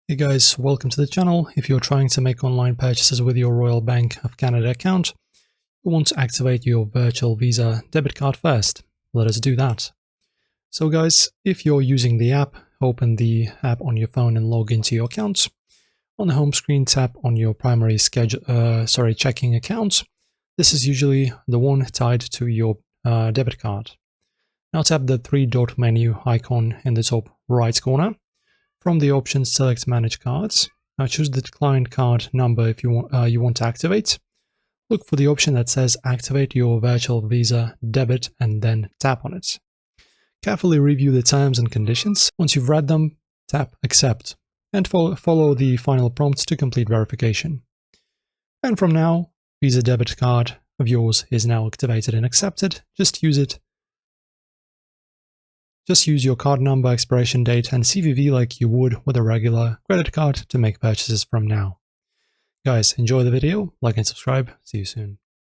Hey guys, welcome to the channel. If you're trying to make online purchases with your Royal Bank of Canada account, you want to activate your Virtual Visa Debit Card first. Let us do that. So guys, if you're using the app, open the app on your phone and log into your account. On the home screen, tap on your primary checking account. This is usually the one tied to your debit card. Now tap the three-dot menu icon in the top right corner. From the options, select Manage Cards. Now choose the client card number if you want to activate. Look for the option that says Activate your Virtual Visa Debit and then tap on it. Carefully review the terms and conditions. Once you've read them, tap Accept and follow the final prompts to complete verification. And from now, Visa Debit Card of yours is now activated and accepted. Just use it. Just use your card number, expiration date, and CVV like you would with a regular credit card to make purchases from now. Guys, enjoy the video, like and subscribe. See you soon.